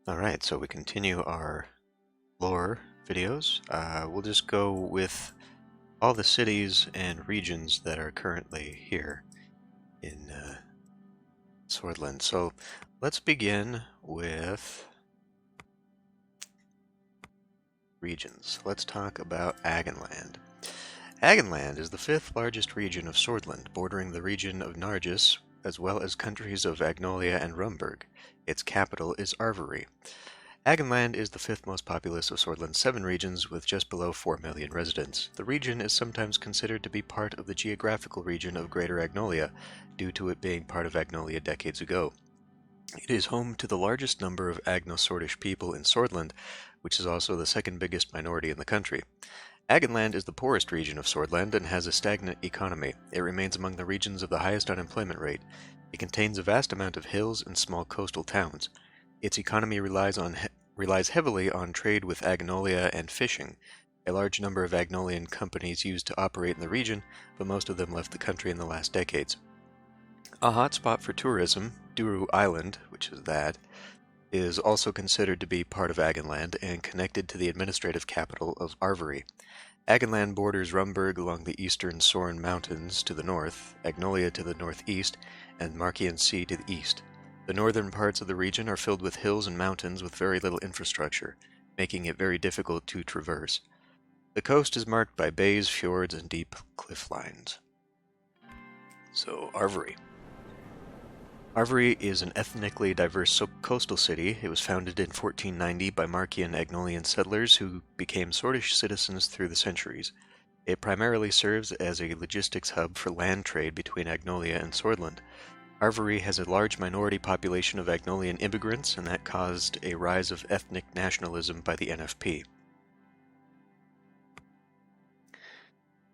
Alright, so we continue our lore videos. We'll just go with all the cities and regions that are currently here in Sordland. So let's begin with regions. Let's talk about Agenland. Agenland is the fifth largest region of Sordland, bordering the region of Nargis, as well as countries of Agnolia and Rumburg. Its capital is Arvery. Agenland is the fifth most populous of Sordland's 7 regions, with just below 4 million residents. The region is sometimes considered to be part of the geographical region of Greater Agnolia, due to it being part of Agnolia decades ago. It is home to the largest number of Agno-Sordish people in Sordland, which is also the second biggest minority in the country. Agenland is the poorest region of Sordland and has a stagnant economy. It remains among the regions of the highest unemployment rate. It contains a vast amount of hills and small coastal towns. Its economy relies heavily on trade with Agnolia and fishing. A large number of Agnolian companies used to operate in the region, but most of them left the country in the last decades. A hotspot for tourism, Duru Island, which is also considered to be part of Agenland and connected to the administrative capital of Arvery. Agenland borders Rumburg along the eastern Soren Mountains to the north, Agnolia to the northeast, and Marchian Sea to the east. The northern parts of the region are filled with hills and mountains with very little infrastructure, making it very difficult to traverse. The coast is marked by bays, fjords, and deep cliff lines. So, Arvery. Arvery is an ethnically diverse coastal city. It was founded in 1490 by Marchian Agnolian settlers who became Sordish citizens through the centuries. It primarily serves as a logistics hub for land trade between Agnolia and Sordland. Arvery has a large minority population of Agnolian immigrants, and that caused a rise of ethnic nationalism by the NFP.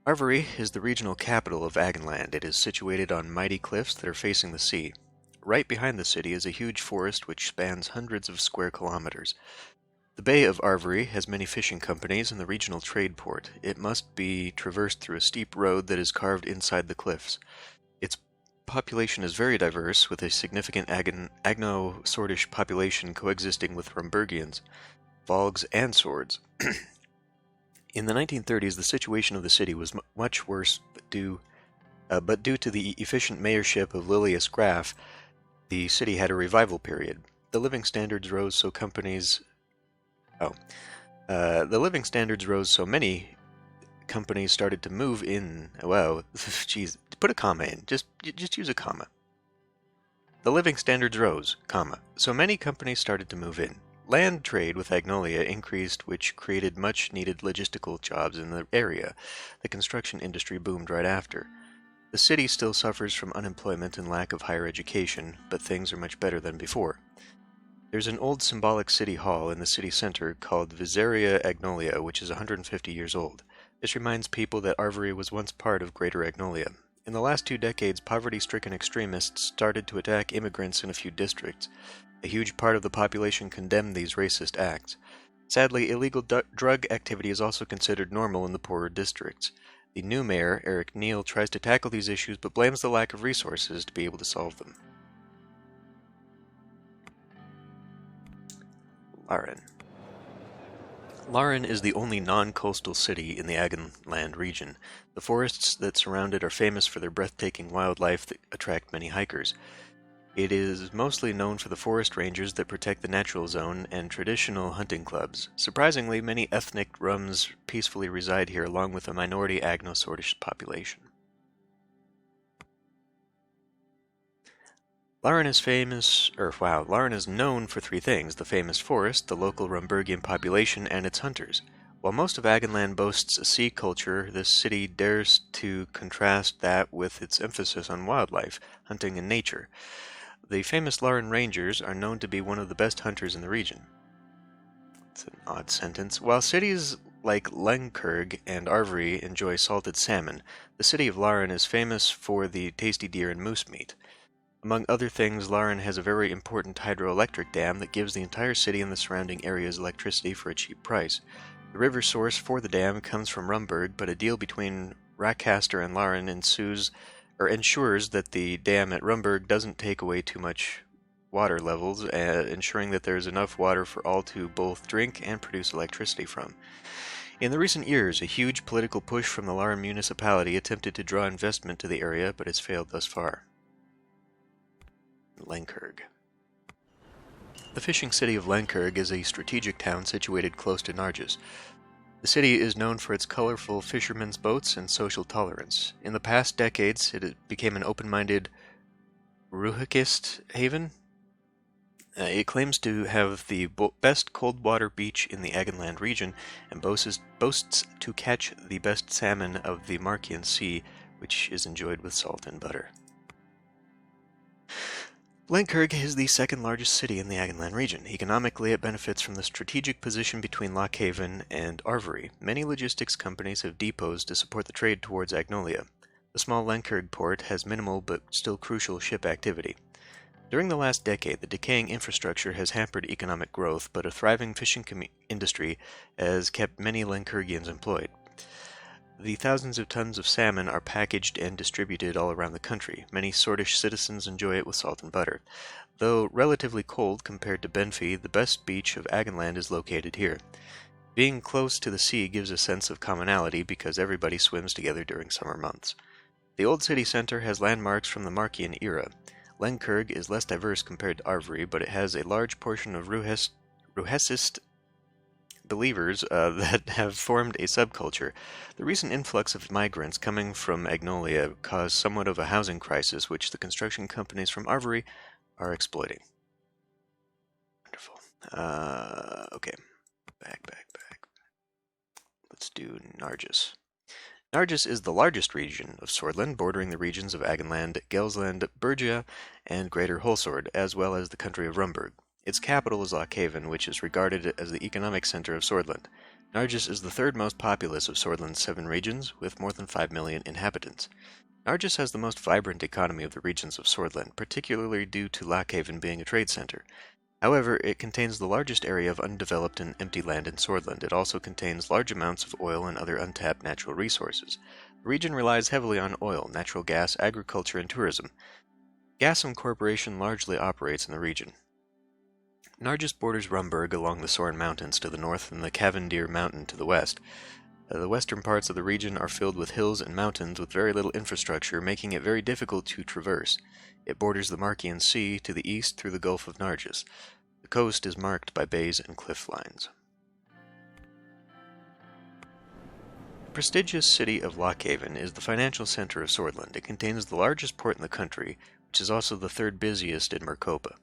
Arvery is the regional capital of Agenland. It is situated on mighty cliffs that are facing the sea. Right behind the city is a huge forest which spans hundreds of square kilometers. The Bay of Arvery has many fishing companies and the regional trade port. It must be traversed through a steep road that is carved inside the cliffs. Its population is very diverse, with a significant Agno-Sordish population coexisting with Rumburgians, Volgs, and Swords. In the 1930s, the situation of the city was much worse, but due to the efficient mayorship of Lilius Graf, the city had a revival period. The living standards rose so many companies started to move in. Well, geez, put a comma in. Just use a comma. The living standards rose, so many companies started to move in. Land trade with Agnolia increased, which created much-needed logistical jobs in the area. The construction industry boomed right after. The city still suffers from unemployment and lack of higher education, but things are much better than before. There's an old symbolic city hall in the city center called Visaria Agnolia, which is 150 years old. This reminds people that Arvery was once part of Greater Agnolia. In the last 2 decades, poverty-stricken extremists started to attack immigrants in a few districts. A huge part of the population condemned these racist acts. Sadly, illegal drug activity is also considered normal in the poorer districts. The new mayor, Eric Neal, tries to tackle these issues but blames the lack of resources to be able to solve them. Laren. Laren is the only non-coastal city in the Agenland region. The forests that surround it are famous for their breathtaking wildlife that attract many hikers. It is mostly known for the forest rangers that protect the natural zone and traditional hunting clubs. Surprisingly, many ethnic Rums peacefully reside here along with a minority Agno-Sordish population. Laren is known for 3 things: the famous forest, the local Rumburgian population, and its hunters. While most of Agenland boasts a sea culture, this city dares to contrast that with its emphasis on wildlife, hunting, and nature. The famous Laren Rangers are known to be one of the best hunters in the region. It's an odd sentence. While cities like Lenkerg and Arvery enjoy salted salmon, the city of Laren is famous for the tasty deer and moose meat. Among other things, Laren has a very important hydroelectric dam that gives the entire city and the surrounding areas electricity for a cheap price. The river source for the dam comes from Rumburg, but a deal between Racaster and Laren ensures that the dam at Rumburg doesn't take away too much water levels, ensuring that there is enough water for all to both drink and produce electricity from. In the recent years, a huge political push from the Lara municipality attempted to draw investment to the area, but has failed thus far. Lenkerg. The fishing city of Lenkerg is a strategic town situated close to Nargis. The city is known for its colorful fishermen's boats and social tolerance. In the past decades, it became an open-minded Ruhakist haven. It claims to have the best cold water beach in the Agenland region and boasts to catch the best salmon of the Markian Sea, which is enjoyed with salt and butter. Lenkerg is the second largest city in the Agenland region. Economically, it benefits from the strategic position between Lockhaven and Arvory. Many logistics companies have depots to support the trade towards Agnolia. The small Lenkerg port has minimal but still crucial ship activity. During the last decade, the decaying infrastructure has hampered economic growth, but a thriving fishing industry has kept many Lenkergians employed. The thousands of tons of salmon are packaged and distributed all around the country. Many Sordish citizens enjoy it with salt and butter. Though relatively cold compared to Benfey, the best beach of Agenland is located here. Being close to the sea gives a sense of commonality because everybody swims together during summer months. The old city center has landmarks from the Markian era. Lenkerg is less diverse compared to Arvory, but it has a large portion of Ruhesist believers that have formed a subculture. The recent influx of migrants coming from Agnolia caused somewhat of a housing crisis, which the construction companies from Arvory are exploiting. Wonderful. Okay. Back. Let's do Nargis. Nargis is the largest region of Sordland, bordering the regions of Agenland, Gelsland, Bergia, and Greater Holsord, as well as the country of Rumburg. Its capital is Lockhaven, which is regarded as the economic center of Sordland. Nargis is the third most populous of Sordland's 7 regions, with more than 5 million inhabitants. Nargis has the most vibrant economy of the regions of Sordland, particularly due to Lockhaven being a trade center. However, it contains the largest area of undeveloped and empty land in Sordland. It also contains large amounts of oil and other untapped natural resources. The region relies heavily on oil, natural gas, agriculture, and tourism. Gasum Corporation largely operates in the region. Nargis borders Rumburg along the Soren Mountains to the north and the Cavendier Mountain to the west. The western parts of the region are filled with hills and mountains with very little infrastructure, making it very difficult to traverse. It borders the Markian Sea to the east through the Gulf of Nargis. The coast is marked by bays and cliff lines. The prestigious city of Lockhaven is the financial center of Sordland. It contains the largest port in the country, which is also the third busiest in Mercopa.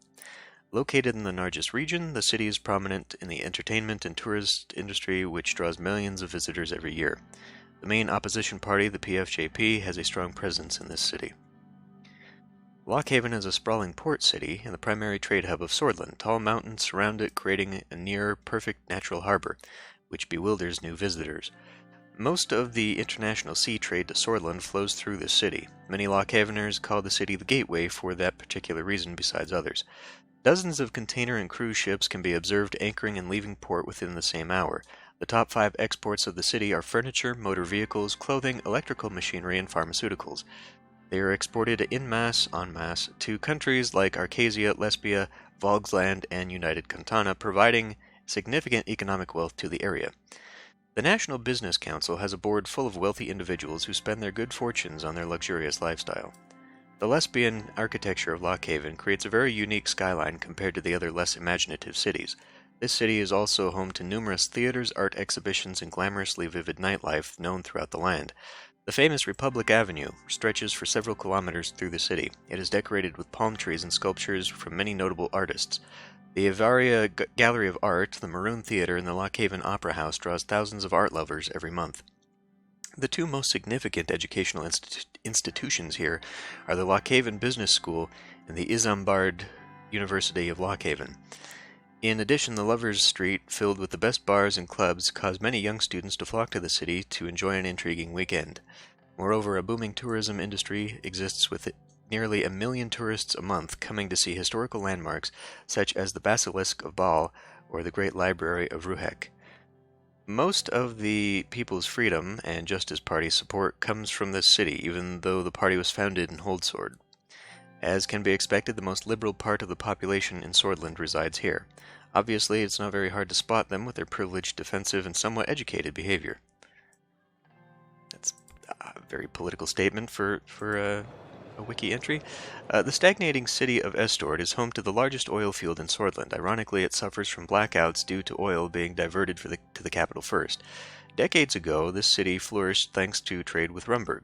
Located in the Nargis region, the city is prominent in the entertainment and tourist industry, which draws millions of visitors every year. The main opposition party, the PFJP, has a strong presence in this city. Lockhaven is a sprawling port city and the primary trade hub of Sordland. Tall mountains surround it, creating a near-perfect natural harbor, which bewilders new visitors. Most of the international sea trade to Sordland flows through the city. Many Lockhaveners call the city the gateway for that particular reason besides others. Dozens of container and cruise ships can be observed anchoring and leaving port within the same hour. The top 5 exports of the city are furniture, motor vehicles, clothing, electrical machinery, and pharmaceuticals. They are exported en masse to countries like Arcasia, Lesbia, Volgsland, and United Cantana, providing significant economic wealth to the area. The National Business Council has a board full of wealthy individuals who spend their good fortunes on their luxurious lifestyle. The Lesbian architecture of Lockhaven creates a very unique skyline compared to the other less imaginative cities. This city is also home to numerous theaters, art exhibitions, and glamorously vivid nightlife known throughout the land. The famous Republic Avenue stretches for several kilometers through the city. It is decorated with palm trees and sculptures from many notable artists. The Avaria Gallery of Art, the Maroon Theater, and the Lockhaven Opera House draws thousands of art lovers every month. The 2 most significant educational institutions here are the Lockhaven Business School and the Isambard University of Lockhaven. In addition, the Lovers' Street, filled with the best bars and clubs, cause many young students to flock to the city to enjoy an intriguing weekend. Moreover, a booming tourism industry exists with nearly 1 million tourists a month coming to see historical landmarks such as the Basilisk of Baal or the Great Library of Ruhek. Most of the People's Freedom and Justice Party support comes from this city, even though the party was founded in Holdsword. As can be expected, the most liberal part of the population in Sordland resides here. Obviously, it's not very hard to spot them with their privileged, defensive, and somewhat educated behavior. That's a very political statement for a wiki entry. The stagnating city of Estord is home to the largest oil field in Sordland. Ironically, it suffers from blackouts due to oil being diverted to the capital first. Decades ago, this city flourished thanks to trade with Rumburg.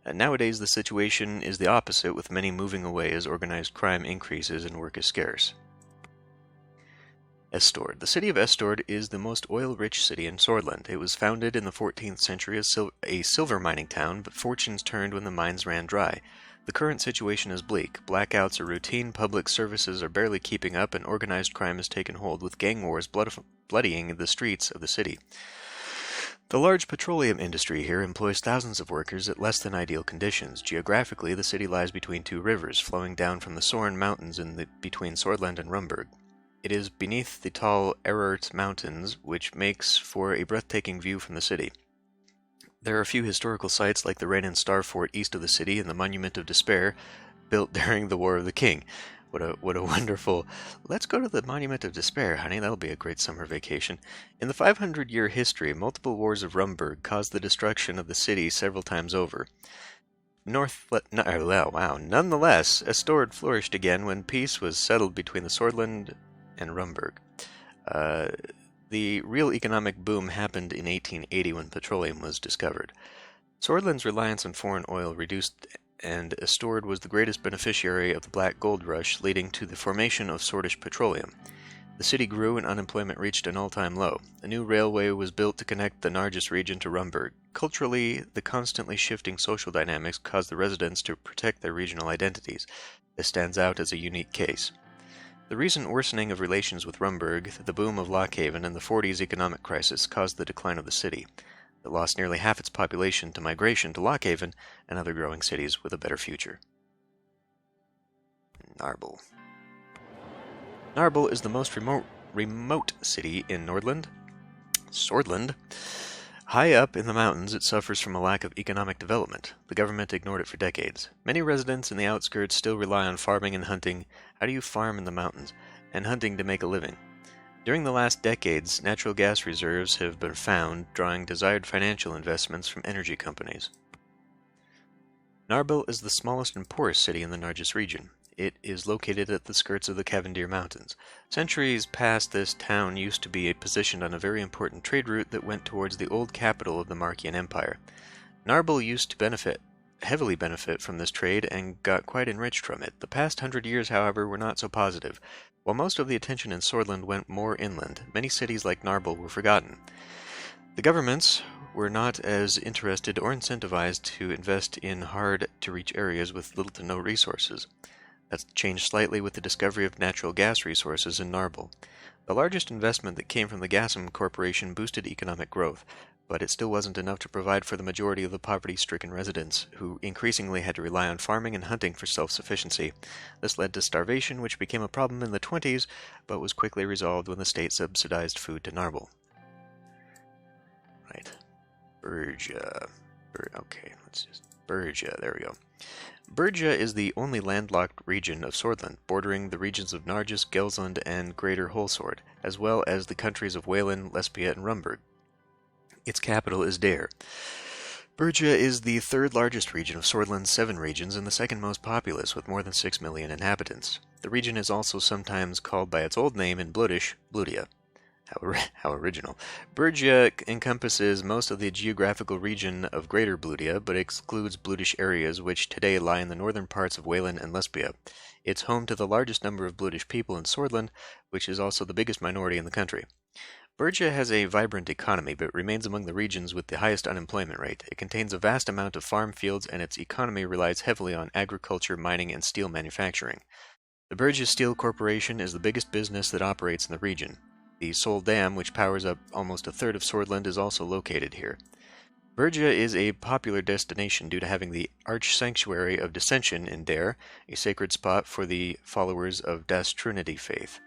Nowadays, the situation is the opposite, with many moving away as organized crime increases and work is scarce. Estord. The city of Estord is the most oil-rich city in Sordland. It was founded in the 14th century as a silver mining town, but fortunes turned when the mines ran dry. The current situation is bleak. Blackouts are routine, public services are barely keeping up, and organized crime has taken hold, with gang wars bloodying the streets of the city. The large petroleum industry here employs thousands of workers at less than ideal conditions. Geographically, the city lies between two rivers, flowing down from the Soren Mountains between Sordland and Rumburg. It is beneath the tall Erert Mountains, which makes for a breathtaking view from the city. There are a few historical sites like the Rain and Star Fort east of the city and the Monument of Despair, built during the War of the King. What a wonderful... Let's go to the Monument of Despair, honey. That'll be a great summer vacation. In the 500-year history, multiple wars of Rumburg caused the destruction of the city several times over. Nonetheless, Estord flourished again when peace was settled between the Sordland and Rumburg. The real economic boom happened in 1880 when petroleum was discovered. Sordland's reliance on foreign oil reduced, and Estord was the greatest beneficiary of the Black Gold Rush, leading to the formation of Sordish Petroleum. The city grew and unemployment reached an all-time low. A new railway was built to connect the Nargis region to Rumburg. Culturally, the constantly shifting social dynamics caused the residents to protect their regional identities. This stands out as a unique case. The recent worsening of relations with Rumburg, the boom of Lockhaven, and the 40s economic crisis caused the decline of the city. It lost nearly half its population to migration to Lockhaven and other growing cities with a better future. Narble. Narble is the most remote city in Sordland. High up in the mountains, it suffers from a lack of economic development. The government ignored it for decades. Many residents in the outskirts still rely on farming and hunting. How do you farm in the mountains? And hunting to make a living. During the last decades, natural gas reserves have been found, drawing desired financial investments from energy companies. Narble is the smallest and poorest city in the Nargis region. It is located at the skirts of the Cavendish Mountains. Centuries past, this town used to be positioned on a very important trade route that went towards the old capital of the Markian Empire. Narble used to heavily benefit from this trade and got quite enriched from it. The past 100 years, however, were not so positive. While most of the attention in Sordland went more inland, many cities like Narble were forgotten. The governments were not as interested or incentivized to invest in hard-to-reach areas with little to no resources. That's changed slightly with the discovery of natural gas resources in Narble. The largest investment that came from the Gassam Corporation boosted economic growth, but it still wasn't enough to provide for the majority of the poverty-stricken residents, who increasingly had to rely on farming and hunting for self-sufficiency. This led to starvation, which became a problem in the 20s, but was quickly resolved when the state subsidized food to Narble. Right. Bergia. Bergia, there we go. Bergia is the only landlocked region of Sordland, bordering the regions of Nargis, Gelsland, and Greater Holsord, as well as the countries of Wayland, Lesbia, and Rumburg. Its capital is Dare. Bergia is the third largest region of Sordland's 7 regions and the second most populous, with more than 6 million inhabitants. The region is also sometimes called by its old name in Blutish, Bludia. How original. Bergia encompasses most of the geographical region of Greater Bludia, but excludes Blutish areas which today lie in the northern parts of Wayland and Lesbia. It's home to the largest number of Blutish people in Sordland, which is also the biggest minority in the country. Bergia has a vibrant economy, but remains among the regions with the highest unemployment rate. It contains a vast amount of farm fields, and its economy relies heavily on agriculture, mining, and steel manufacturing. The Bergia Steel Corporation is the biggest business that operates in the region. The Sol Dam, which powers up almost a third of Sordland, is also located here. Bergia is a popular destination due to having the Arch Sanctuary of Dissension in Dare, a sacred spot for the followers of Das Trinity faith.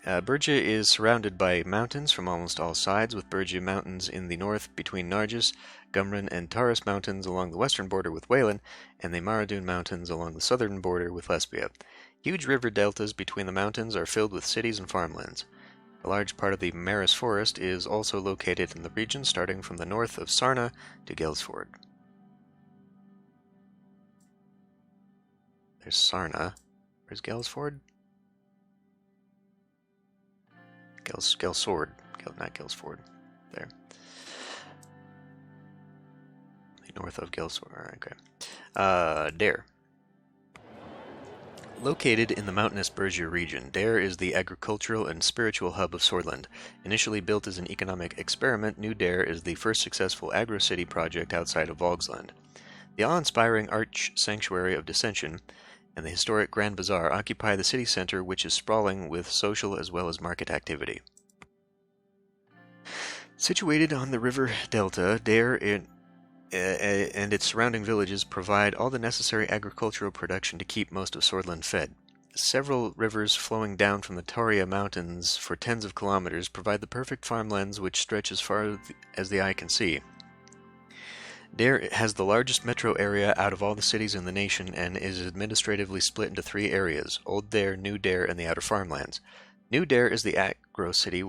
Berge is surrounded by mountains from almost all sides, with Berge Mountains in the north between Nargis, Gumran, and Taurus Mountains along the western border with Wayland, and the Maradun Mountains along the southern border with Lesbia. Huge river deltas between the mountains are filled with cities and farmlands. A large part of the Maris Forest is also located in the region, starting from the north of Sarna to Gelsford. There's Sarna. Where's Gelsford? Gelsford. Not Gelsford. There. North of Gelsford. Okay. Dare. Located in the mountainous Bergia region, Dare is the agricultural and spiritual hub of Sordland. Initially built as an economic experiment, New Dare is the first successful agro-city project outside of Vogsland. The awe-inspiring Arch Sanctuary of Dissension and the historic Grand Bazaar occupy the city center, which is sprawling with social as well as market activity. Situated on the river delta, Dare and its surrounding villages provide all the necessary agricultural production to keep most of Sordland fed. Several rivers flowing down from the Tauria Mountains for tens of kilometers provide the perfect farmlands which stretch as far as the eye can see. Dare has the largest metro area out of all the cities in the nation and is administratively split into 3 areas: Old Dare, New Dare, and the Outer Farmlands. New Dare is the agro-city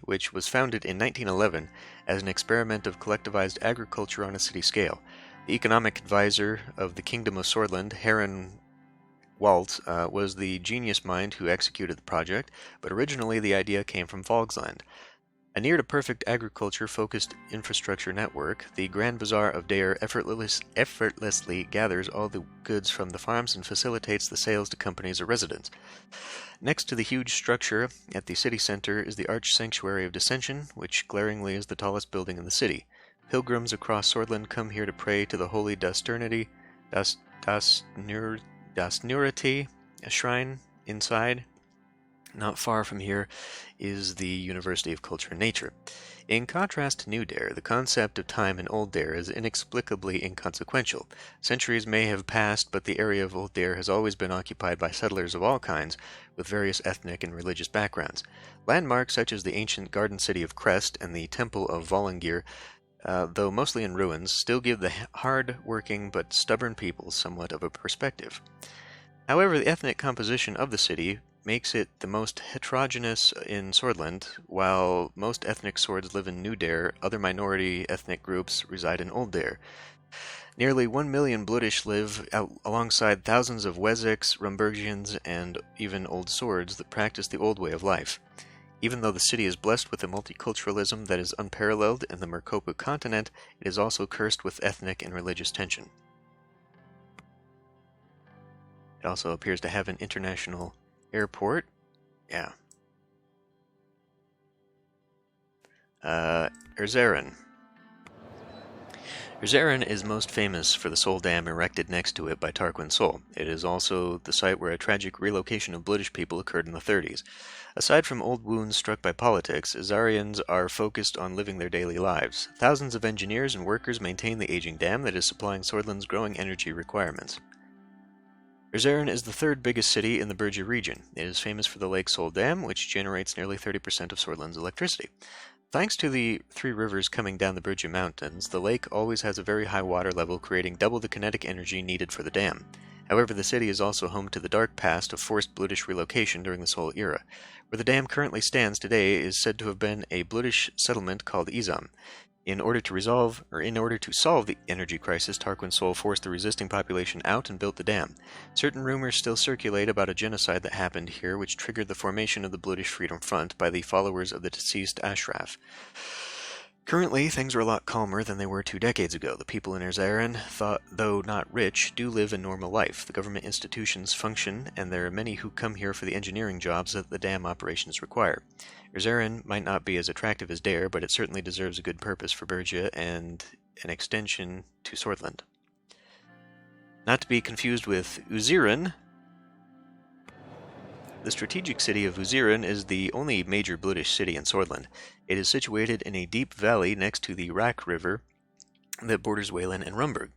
which was founded in 1911 as an experiment of collectivized agriculture on a city scale. The economic advisor of the Kingdom of Sordland, Heron Walt, was the genius mind who executed the project, but originally the idea came from Vogsland. A near-to-perfect agriculture-focused infrastructure network, the Grand Bazaar of Dare effortlessly gathers all the goods from the farms and facilitates the sales to companies or residents. Next to the huge structure at the city center is the Arch Sanctuary of Dissension, which glaringly is the tallest building in the city. Pilgrims across Sordland come here to pray to the holy Dasnurity, a shrine inside. Not far from here is the University of Culture and Nature. In contrast to New Dare, the concept of time in Old Dare is inexplicably inconsequential. Centuries may have passed, but the area of Old Dare has always been occupied by settlers of all kinds, with various ethnic and religious backgrounds. Landmarks such as the ancient garden city of Crest and the Temple of Volungir, though mostly in ruins, still give the hard-working but stubborn people somewhat of a perspective. However, the ethnic composition of the city makes it the most heterogeneous in Sordland. While most ethnic Swords live in New Dare, other minority ethnic groups reside in Old Dare. Nearly 1 million Bloodish live alongside thousands of Wessex, Rumburgians, and even Old Swords that practice the old way of life. Even though the city is blessed with a multiculturalism that is unparalleled in the Merkopu continent, it is also cursed with ethnic and religious tension. It also appears to have an international airport. Yeah. Suzerain. Suzerain is most famous for the Soul Dam erected next to it by Tarquin Sol. It is also the site where a tragic relocation of Bloodish people occurred in the 30s. Aside from old wounds struck by politics, Azarians are focused on living their daily lives. Thousands of engineers and workers maintain the aging dam that is supplying Sordland's growing energy requirements. Suzerain is the 3rd biggest city in the Bergia region. It is famous for the Lake Sol Dam, which generates nearly 30% of Sordland's electricity. Thanks to the 3 rivers coming down the Bergia Mountains, the lake always has a very high water level, creating double the kinetic energy needed for the dam. However, the city is also home to the dark past of forced Bloodish relocation during the Sol era. Where the dam currently stands today is said to have been a Bloodish settlement called Izam. In order to solve the energy crisis, Tarquin Sol forced the resisting population out and built the dam. Certain rumors still circulate about a genocide that happened here, which triggered the formation of the Bloodish Freedom Front by the followers of the deceased Ashraf. Currently, things are a lot calmer than they were 2 decades ago. The people in Suzerain, though not rich, do live a normal life. The government institutions function, and there are many who come here for the engineering jobs that the dam operations require. Suzerain might not be as attractive as Dare, but it certainly deserves a good purpose for Bergia and an extension to Sordland. Not to be confused with Suzerain. The strategic city of Suzerain is the only major Bloodish city in Sordland. It is situated in a deep valley next to the Rak River that borders Wayland and Rumburg.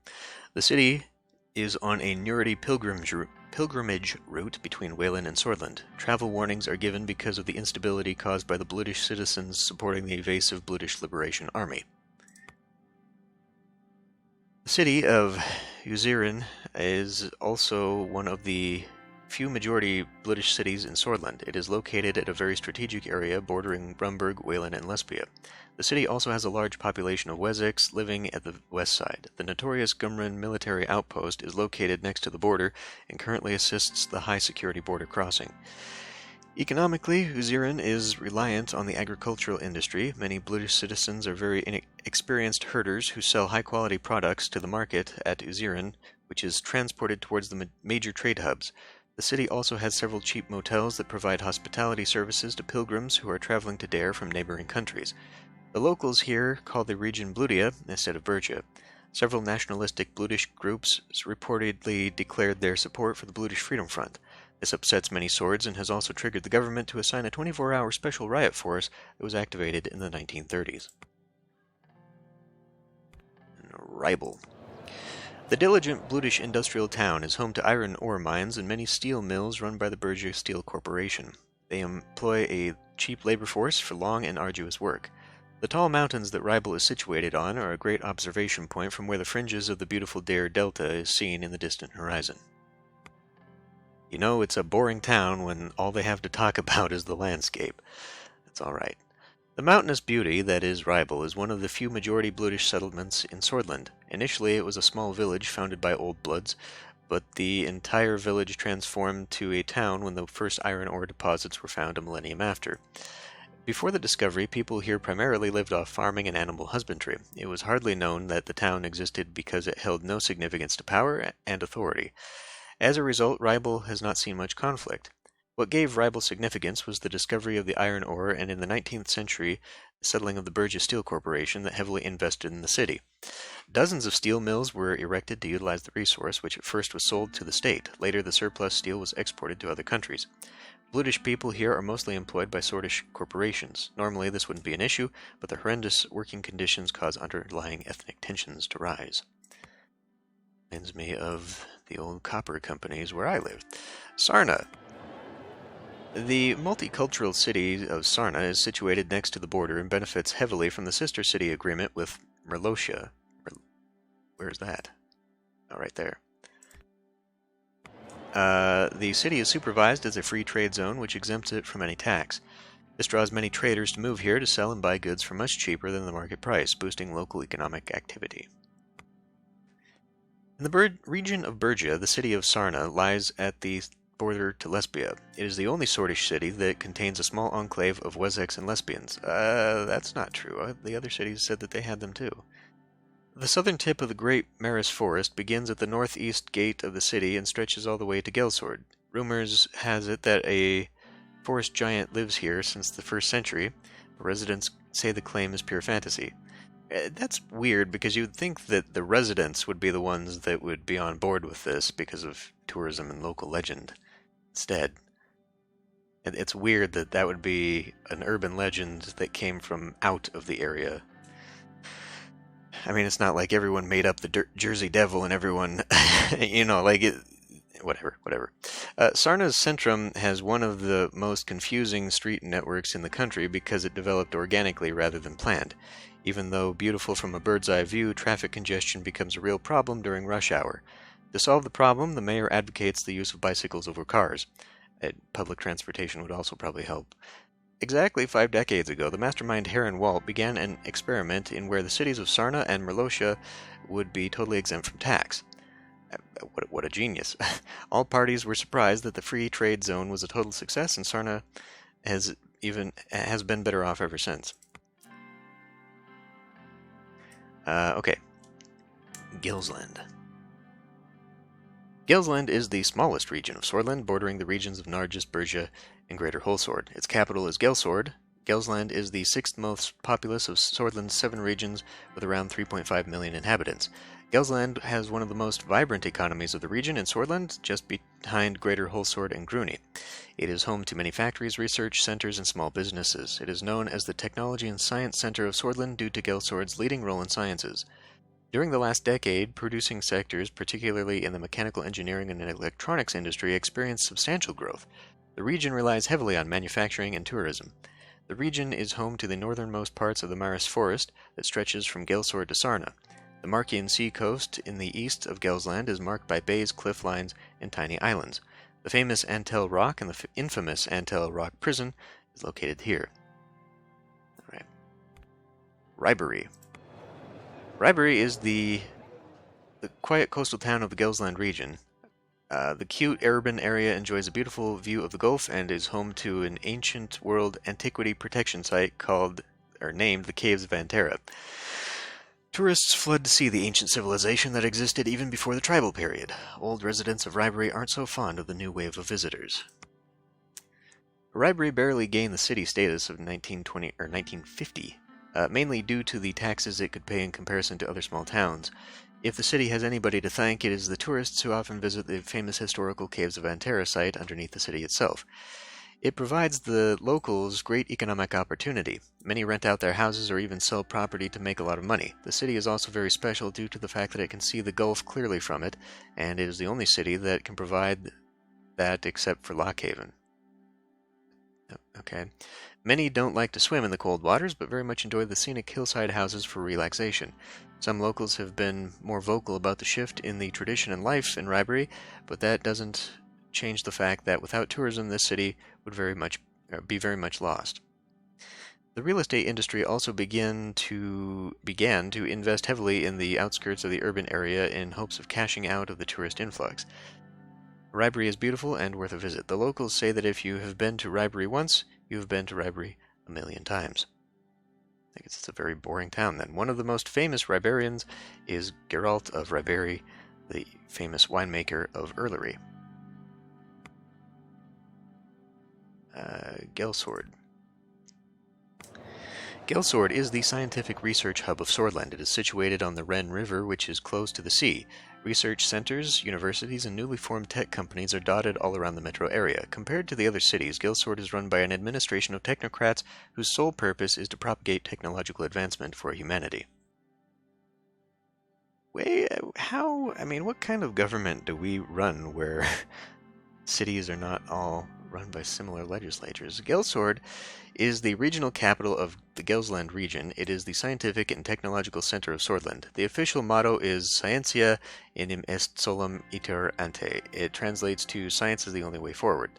The city is on a Nurity pilgrimage route between Wayland and Sordland. Travel warnings are given because of the instability caused by the British citizens supporting the evasive British Liberation Army. The city of Suzerain is also one of the few majority British cities in Sordland. It is located at a very strategic area bordering Rumburg, Wayland, and Lesbia. The city also has a large population of Wessex living at the west side. The notorious Gumran military outpost is located next to the border and currently assists the high-security border crossing. Economically, Suzerain is reliant on the agricultural industry. Many British citizens are very experienced herders who sell high-quality products to the market at Suzerain, which is transported towards the major trade hubs. The city also has several cheap motels that provide hospitality services to pilgrims who are traveling to Dare from neighboring countries. The locals here call the region Bludia instead of Bergia. Several nationalistic British groups reportedly declared their support for the British Freedom Front. This upsets many swords and has also triggered the government to assign a 24-hour special riot force that was activated in the 1930s. Ribble. The diligent British industrial town is home to iron ore mines and many steel mills run by the Bergia Steel Corporation. They employ a cheap labor force for long and arduous work. The tall mountains that Ribble is situated on are a great observation point from where the fringes of the beautiful Dare Delta is seen in the distant horizon. You know, it's a boring town when all they have to talk about is the landscape. That's all right. The mountainous beauty that is Ribble is one of the few majority British settlements in Sordland. Initially, it was a small village founded by old bloods, but the entire village transformed to a town when the first iron ore deposits were found a millennium after. Before the discovery, people here primarily lived off farming and animal husbandry. It was hardly known that the town existed because it held no significance to power and authority. As a result, Ribble has not seen much conflict. What gave Ribble significance was the discovery of the iron ore and in the 19th century, the settling of the Bergia Steel Corporation that heavily invested in the city. Dozens of steel mills were erected to utilize the resource, which at first was sold to the state. Later, the surplus steel was exported to other countries. British people here are mostly employed by Swedish corporations. Normally, this wouldn't be an issue, but the horrendous working conditions cause underlying ethnic tensions to rise. Reminds me of the old copper companies where I lived. Sarna. The multicultural city of Sarna is situated next to the border and benefits heavily from the sister city agreement with Merlotia. Where's that? Oh, right there. The city is supervised as a free trade zone, which exempts it from any tax. This draws many traders to move here to sell and buy goods for much cheaper than the market price, boosting local economic activity. In the region of Bergia, the city of Sarna lies at the border to Lesbia. It is the only Sordish city that contains a small enclave of Wessex and Lesbians. That's not true. The other cities said that they had them too. The southern tip of the Great Maris Forest begins at the northeast gate of the city and stretches all the way to Gelsord. Rumors has it that a forest giant lives here since the 1st century. Residents say the claim is pure fantasy. That's weird because you'd think that the residents would be the ones that would be on board with this because of tourism and local legend. Instead, it's weird that that would be an urban legend that came from out of the area. I mean, it's not like everyone made up the Jersey Devil and everyone, like it. Whatever. Sarna's Centrum has one of the most confusing street networks in the country because it developed organically rather than planned. Even though beautiful from a bird's eye view, traffic congestion becomes a real problem during rush hour. To solve the problem, the mayor advocates the use of bicycles over cars. Public transportation would also probably help. Exactly 5 decades ago, the mastermind Heron Walt began an experiment in where the cities of Sarna and Merlotia would be totally exempt from tax. What a genius. All parties were surprised that the free trade zone was a total success, and Sarna has been better off ever since. Okay. Gilsland. Gilsland is the smallest region of Sordland, bordering the regions of Nargis, Bergia, and Greater Holsord. Its capital is Gelsord. Gilsland is the 6th most populous of Sordland's 7 regions, with around 3.5 million inhabitants. Gilsland has one of the most vibrant economies of the region in Sordland, just behind Greater Holsord and Groenie. It is home to many factories, research centers, and small businesses. It is known as the Technology and Science Center of Sordland due to Gelsord's leading role in sciences. During the last decade, producing sectors, particularly in the mechanical engineering and electronics industry, experienced substantial growth. The region relies heavily on manufacturing and tourism. The region is home to the northernmost parts of the Maris Forest that stretches from Gelsord to Sarna. The Markian Sea coast in the east of Gelsland is marked by bays, cliff lines, and tiny islands. The famous Antel Rock and the infamous Antel Rock Prison is located here. All right. Ribery. Ribery is the quiet coastal town of the Gelsland region. The cute urban area enjoys a beautiful view of the Gulf and is home to an ancient world antiquity protection site named the Caves of Antera. Tourists flood to see the ancient civilization that existed even before the tribal period. Old residents of Ribery aren't so fond of the new wave of visitors. Ribery barely gained the city status of 1950, mainly due to the taxes it could pay in comparison to other small towns. If the city has anybody to thank, it is the tourists who often visit the famous historical Caves of Antera site underneath the city itself. It provides the locals great economic opportunity. Many rent out their houses or even sell property to make a lot of money. The city is also very special due to the fact that it can see the Gulf clearly from it, and it is the only city that can provide that except for Lockhaven. Okay. Many don't like to swim in the cold waters, but very much enjoy the scenic hillside houses for relaxation. Some locals have been more vocal about the shift in the tradition and life in Ribery, but that doesn't change the fact that without tourism, this city would be very much lost. The real estate industry also began to invest heavily in the outskirts of the urban area in hopes of cashing out of the tourist influx. Ribery is beautiful and worth a visit. The locals say that if you have been to Ribery once, you have been to Ribery 1,000,000 times. I guess it's a very boring town then. One of the most famous Riberians is Geralt of Ribery, the famous winemaker of Erlery. Gelsord. Gelsord is the scientific research hub of Sordland. It is situated on the Ren River, which is close to the sea. Research centers, universities, and newly formed tech companies are dotted all around the metro area. Compared to the other cities, Gelsord is run by an administration of technocrats whose sole purpose is to propagate technological advancement for humanity. What kind of government do we run where cities are not all run by similar legislatures? Gelsord is the regional capital of the Gelsland region. It is the scientific and technological center of Sordland. The official motto is Scientia enim est solum iter ante. It translates to "Science is the only way forward."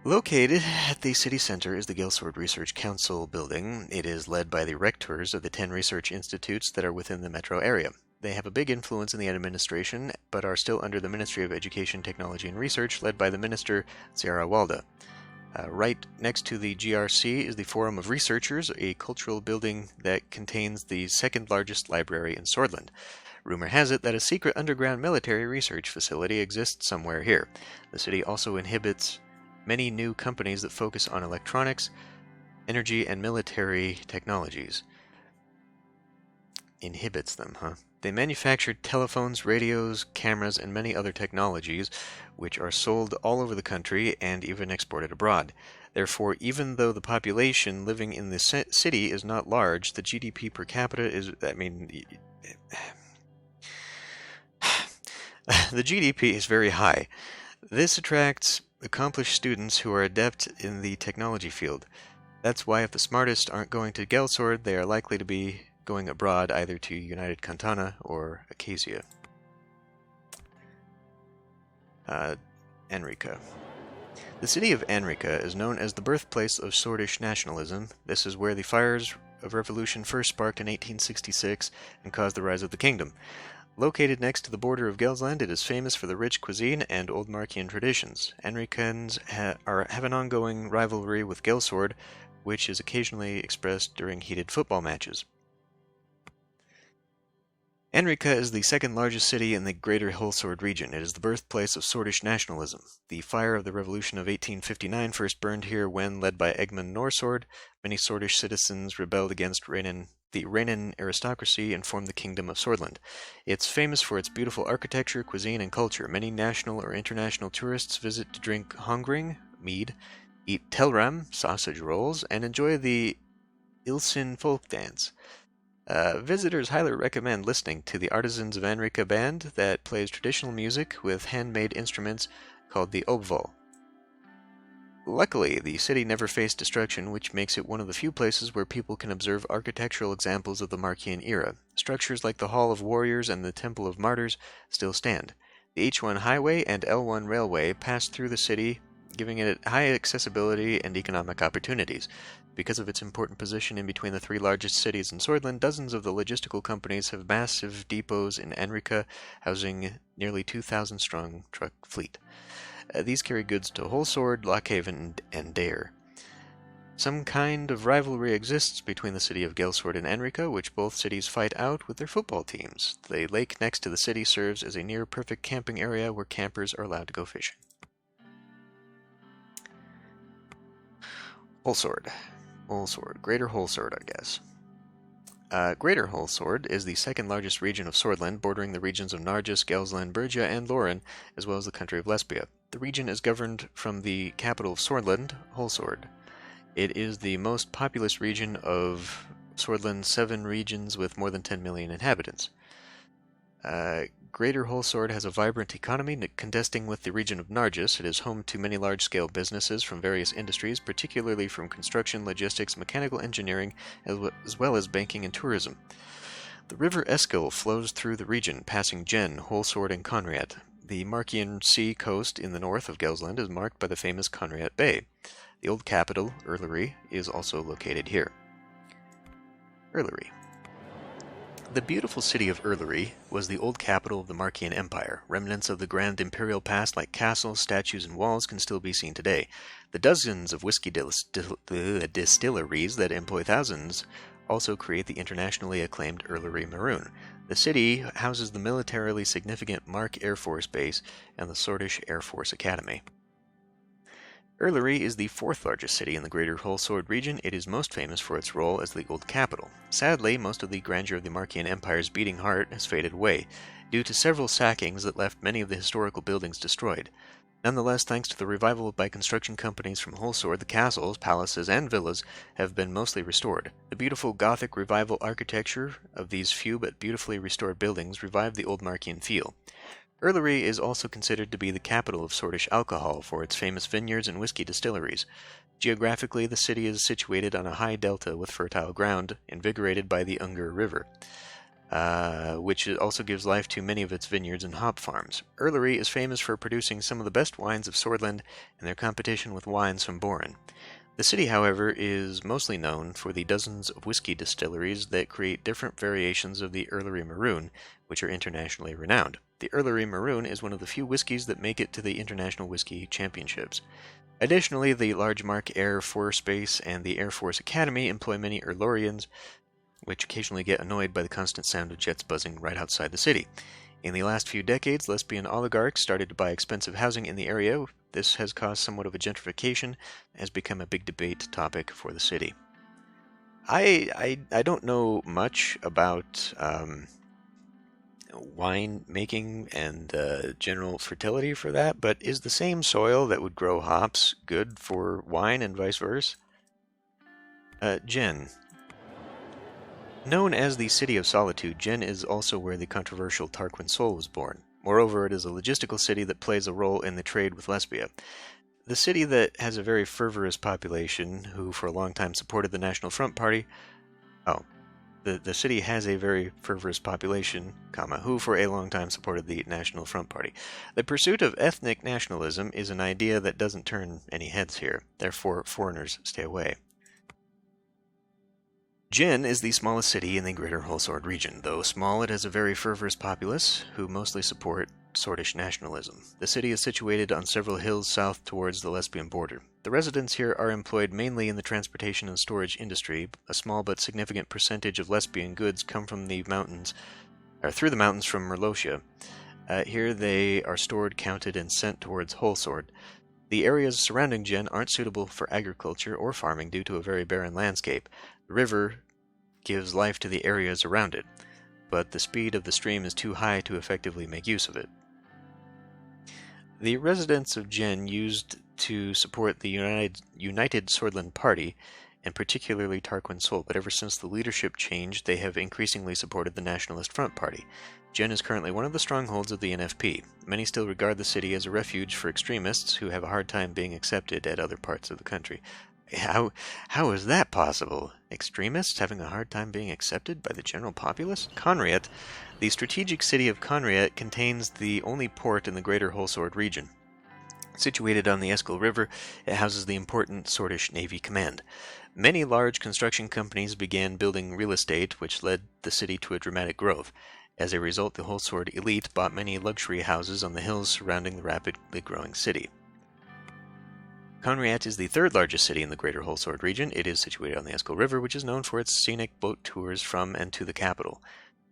Located at the city center is the Gelsord Research Council building. It is led by the rectors of the 10 research institutes that are within the metro area. They have a big influence in the administration, but are still under the Ministry of Education, Technology, and Research, led by the minister Ziara Walda. Right next to the GRC is the Forum of Researchers, a cultural building that contains the second largest library in Sordland. Rumor has it that a secret underground military research facility exists somewhere here. The city also inhibits many new companies that focus on electronics, energy, and military technologies. Inhibits them, huh? They manufacture telephones, radios, cameras, and many other technologies, which are sold all over the country and even exported abroad. Therefore, even though the population living in the city is not large, the GDP per capita is, the GDP is very high. This attracts accomplished students who are adept in the technology field. That's why if the smartest aren't going to Gelsord, they are likely to be going abroad either to United Cantana or Acacia. Anrica. The city of Anrica is known as the birthplace of Sordish nationalism. This is where the fires of revolution first sparked in 1866 and caused the rise of the kingdom. Located next to the border of Gelsland, it is famous for the rich cuisine and old Markian traditions. Anricans have an ongoing rivalry with Gelsord, which is occasionally expressed during heated football matches. Anrica is the second largest city in the greater Hulsord region. It is the birthplace of Sordish nationalism. The fire of the revolution of 1859 first burned here when, led by Egmund Norsord, many Sordish citizens rebelled against the Raynan aristocracy and formed the Kingdom of Sordland. It's famous for its beautiful architecture, cuisine, and culture. Many national or international tourists visit to drink hongring, mead, eat telram, sausage rolls, and enjoy the Ilsin folk dance. Visitors highly recommend listening to the Artisans of Anrika band that plays traditional music with handmade instruments called the uphold. Luckily, the city never faced destruction, which makes it one of the few places where people can observe architectural examples of the Markian era. Structures like the Hall of Warriors and the Temple of Martyrs still stand. The H1 highway and L1 railway pass through the city, giving it high accessibility and economic opportunities. Because of its important position in between the three largest cities in Sordland, dozens of the logistical companies have massive depots in Anrika, housing nearly 2,000-strong truck fleet. These carry goods to Holsord, Lockhaven, and Dare. Some kind of rivalry exists between the city of Gelsord and Anrika, which both cities fight out with their football teams. The lake next to the city serves as a near-perfect camping area where campers are allowed to go fishing. Holsord. Greater Holsord, I guess. Greater Holsord is the second largest region of Sordland, bordering the regions of Nargis, Gelsland, Bergia, and Loren, as well as the country of Lesbia. The region is governed from the capital of Sordland, Holsord. It is the most populous region of Sordland's 7 regions with more than 10 million inhabitants. Greater Holsord has a vibrant economy, contesting with the region of Nargis. It is home to many large-scale businesses from various industries, particularly from construction, logistics, mechanical engineering, as well as banking and tourism. The river Eskil flows through the region, passing Gen, Holsord, and Conriat. The Markian Sea coast in the north of Gelsland is marked by the famous Conriat Bay. The old capital, Erlery, is also located here. Erlery. The beautiful city of Erlery was the old capital of the Markian Empire. Remnants of the grand imperial past like castles, statues, and walls can still be seen today. The dozens of whiskey distilleries that employ thousands also create the internationally acclaimed Erlery Maroon. The city houses the militarily significant Mark Air Force Base and the Sordish Air Force Academy. Erlery is the 4th largest city in the Greater Holsord region. It is most famous for its role as the old capital. Sadly, most of the grandeur of the Markian Empire's beating heart has faded away, due to several sackings that left many of the historical buildings destroyed. Nonetheless, thanks to the revival by construction companies from Holsord, the castles, palaces, and villas have been mostly restored. The beautiful Gothic revival architecture of these few but beautifully restored buildings revived the old Markian feel. Erlery is also considered to be the capital of Sordish alcohol for its famous vineyards and whiskey distilleries. Geographically, the city is situated on a high delta with fertile ground, invigorated by the Unger River, which also gives life to many of its vineyards and hop farms. Erlery is famous for producing some of the best wines of Sordland and their competition with wines from Boren. The city, however, is mostly known for the dozens of whiskey distilleries that create different variations of the Erlery Maroon, which are internationally renowned. The Erlery Maroon is one of the few whiskies that make it to the International Whiskey Championships. Additionally, the large Mark Air Force Base and the Air Force Academy employ many Erlorians, which occasionally get annoyed by the constant sound of jets buzzing right outside the city. In the last few decades, lesbian oligarchs started to buy expensive housing in the area. This has caused somewhat of a gentrification and has become a big debate topic for the city. I don't know much about wine making and general fertility for that, but is the same soil that would grow hops good for wine and vice versa? Gen. Known as the City of Solitude, Gen is also where the controversial Tarquin Sol was born. Moreover, it is a logistical city that plays a role in the trade with Lesbia. The city that has a very fervorous population who for a long time supported the National Front Party. The city has a very fervorous population, who for a long time supported the National Front Party. The pursuit of ethnic nationalism is an idea that doesn't turn any heads here. Therefore, foreigners stay away. Gen is the smallest city in the Greater Holsord region. Though small, it has a very fervorous populace who mostly support Sordish nationalism. The city is situated on several hills south towards the Lesbian border. The residents here are employed mainly in the transportation and storage industry. A small but significant percentage of Lesbian goods come from the mountains, or through the mountains from Merlotia. Here they are stored, counted, and sent towards Holsord. The areas surrounding Gen aren't suitable for agriculture or farming due to a very barren landscape. The river gives life to the areas around it, but the speed of the stream is too high to effectively make use of it. The residents of Gen used to support the United Sordland Party and particularly Tarquin Sol, but ever since the leadership changed, they have increasingly supported the Nationalist Front Party. Jen is currently one of the strongholds of the NFP. Many still regard the city as a refuge for extremists who have a hard time being accepted at other parts of the country. How is that possible? Extremists having a hard time being accepted by the general populace? Conriat, the strategic city of Conriat, contains the only port in the greater Holsword region. Situated on the Eskel River, it houses the important Swordish Navy Command. Many large construction companies began building real estate, which led the city to a dramatic growth. As a result, the Holsword elite bought many luxury houses on the hills surrounding the rapidly growing city. Conriat is the third largest city in the greater Holsword region. It is situated on the Eskel River, which is known for its scenic boat tours from and to the capital.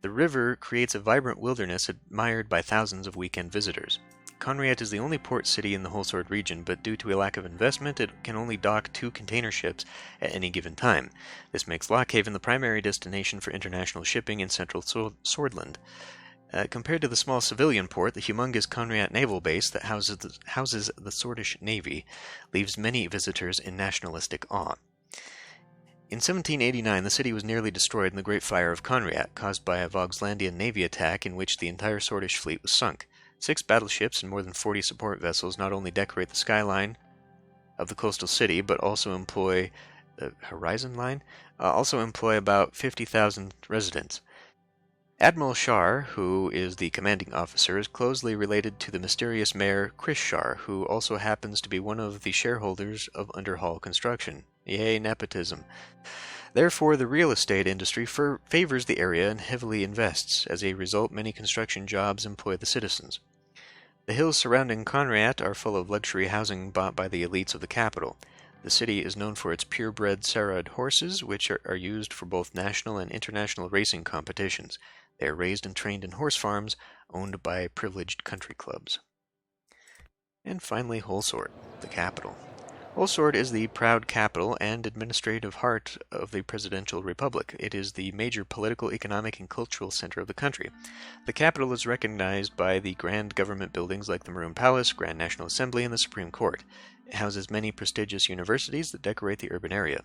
The river creates a vibrant wilderness admired by thousands of weekend visitors. Conriat is the only port city in the Holsword region, but due to a lack of investment, it can only dock 2 container ships at any given time. This makes Lockhaven the primary destination for international shipping in central Sordland. Compared to the small civilian port, the humongous Conriat naval base that houses the Swordish Navy leaves many visitors in nationalistic awe. In 1789, the city was nearly destroyed in the Great Fire of Conriat, caused by a Vogslandian navy attack in which the entire Swordish fleet was sunk. 6 battleships and more than 40 support vessels not only decorate the skyline of the coastal city, but also employ the Horizon Line, about 50,000 residents. Admiral Shar, who is the commanding officer, is closely related to the mysterious mayor Chris Shar, who also happens to be one of the shareholders of Underhall Construction. Yay, nepotism. Therefore, the real estate industry favors the area and heavily invests. As a result, many construction jobs employ the citizens. The hills surrounding Conriat are full of luxury housing bought by the elites of the capital. The city is known for its purebred Sarod horses, which are used for both national and international racing competitions. They are raised and trained in horse farms owned by privileged country clubs. And finally, Holsword, the capital. Holsword is the proud capital and administrative heart of the presidential republic. It is the major political, economic, and cultural center of the country. The capital is recognized by the grand government buildings like the Maroon Palace, Grand National Assembly, and the Supreme Court. It houses many prestigious universities that decorate the urban area.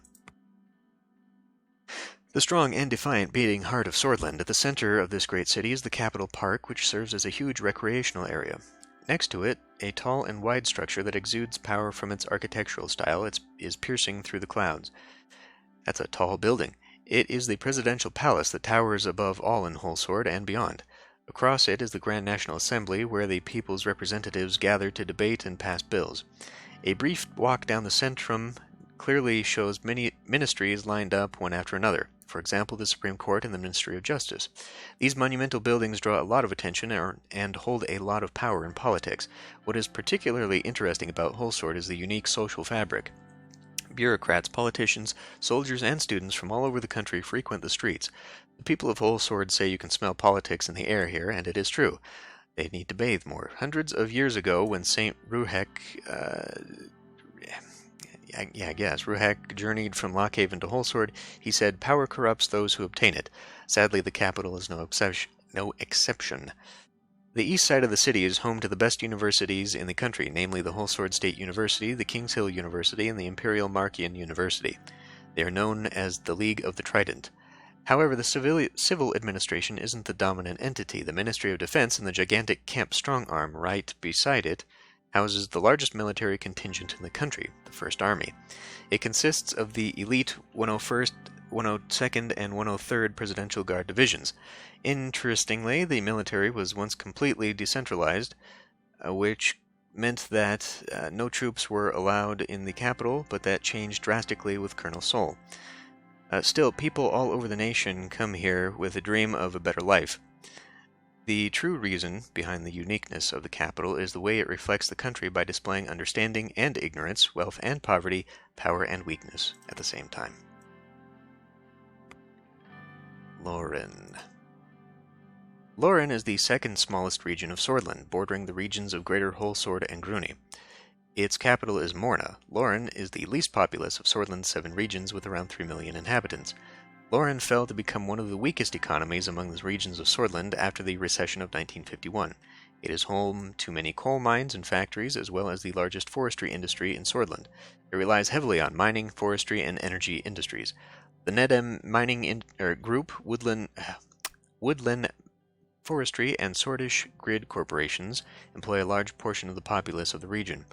The strong and defiant beating heart of Sordland, at the center of this great city, is the Capitol Park, which serves as a huge recreational area. Next to it, a tall and wide structure that exudes power from its architectural style is piercing through the clouds. That's a tall building. It is the presidential palace that towers above all in Holsword and beyond. Across it is the Grand National Assembly, where the people's representatives gather to debate and pass bills. A brief walk down the centrum clearly shows many ministries lined up one after another. For example, the Supreme Court and the Ministry of Justice. These monumental buildings draw a lot of attention and hold a lot of power in politics. What is particularly interesting about Holsword is the unique social fabric. Bureaucrats, politicians, soldiers, and students from all over the country frequent the streets. The people of Holsword say you can smell politics in the air here, and it is true. They need to bathe more. Hundreds of years ago, when St. Ruhek journeyed from Lockhaven to Holsword, he said, "Power corrupts those who obtain it." Sadly, the capital is no exception. The east side of the city is home to the best universities in the country, namely the Holsword State University, the Kings Hill University, and the Imperial Markian University. They are known as the League of the Trident. However, the civil administration isn't the dominant entity. The Ministry of Defense and the gigantic Camp Strongarm right beside it houses the largest military contingent in the country, the First Army. It consists of the elite 101st, 102nd, and 103rd Presidential Guard divisions. Interestingly, the military was once completely decentralized, which meant that no troops were allowed in the capital, but that changed drastically with Colonel Sol. Still, people all over the nation come here with a dream of a better life. The true reason behind the uniqueness of the capital is the way it reflects the country by displaying understanding and ignorance, wealth and poverty, power and weakness at the same time. Lauren. Lauren is the second smallest region of Sordland, bordering the regions of Greater Holsword and Gruni. Its capital is Morna. Lauren is the least populous of Sordland's 7 regions with around 3 million inhabitants. Lauren fell to become one of the weakest economies among the regions of Sordland after the recession of 1951. It is home to many coal mines and factories, as well as the largest forestry industry in Sordland. It relies heavily on mining, forestry, and energy industries. The Nedem Group, Woodland Forestry, and Sordish Grid corporations employ a large portion of the populace of the region.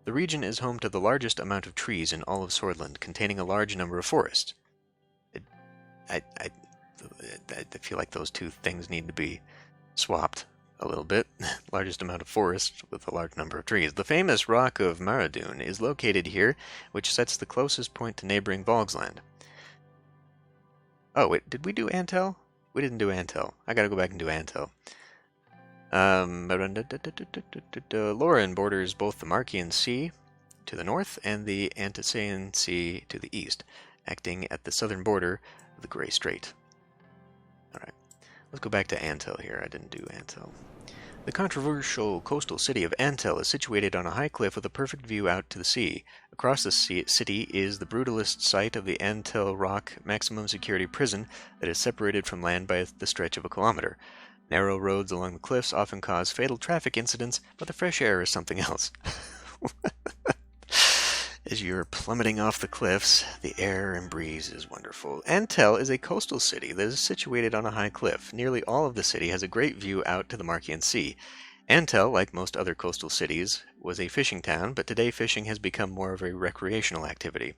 The region is home to the largest amount of trees in all of Sordland, containing a large number of forests. I feel like those two things need to be swapped a little bit. Largest amount of forests with a large number of trees. The famous Rock of Maradun is located here, which sets the closest point to neighboring Volksland. Oh, wait, did we do Antel? We didn't do Antel. I gotta go back and do Antel. Lauren borders both the Marchian Sea to the north and the Antisaean Sea to the east, acting at the southern border of the Grey Strait. Alright, let's go back to Antel here. I didn't do Antel. The controversial coastal city of Antel is situated on a high cliff with a perfect view out to the sea. Across the city is the brutalist site of the Antel Rock maximum security prison that is separated from land by the stretch of a kilometer. Narrow roads along the cliffs often cause fatal traffic incidents, but the fresh air is something else. As you're plummeting off the cliffs, the air and breeze is wonderful. Antel is a coastal city that is situated on a high cliff. Nearly all of the city has a great view out to the Marchian Sea. Antel, like most other coastal cities, was a fishing town, but today fishing has become more of a recreational activity.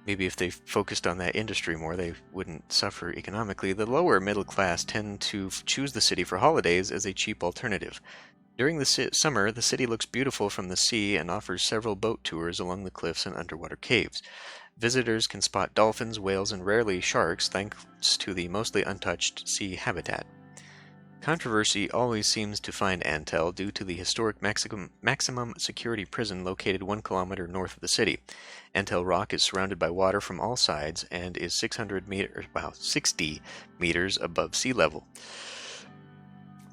Maybe if they focused on that industry more, they wouldn't suffer economically. The lower middle class tend to choose the city for holidays as a cheap alternative. During the summer, the city looks beautiful from the sea and offers several boat tours along the cliffs and underwater caves. Visitors can spot dolphins, whales, and rarely sharks thanks to the mostly untouched sea habitat. Controversy always seems to find Antel due to the historic maximum security prison located 1 kilometer north of the city. Antel Rock is surrounded by water from all sides and is 60 meters above sea level.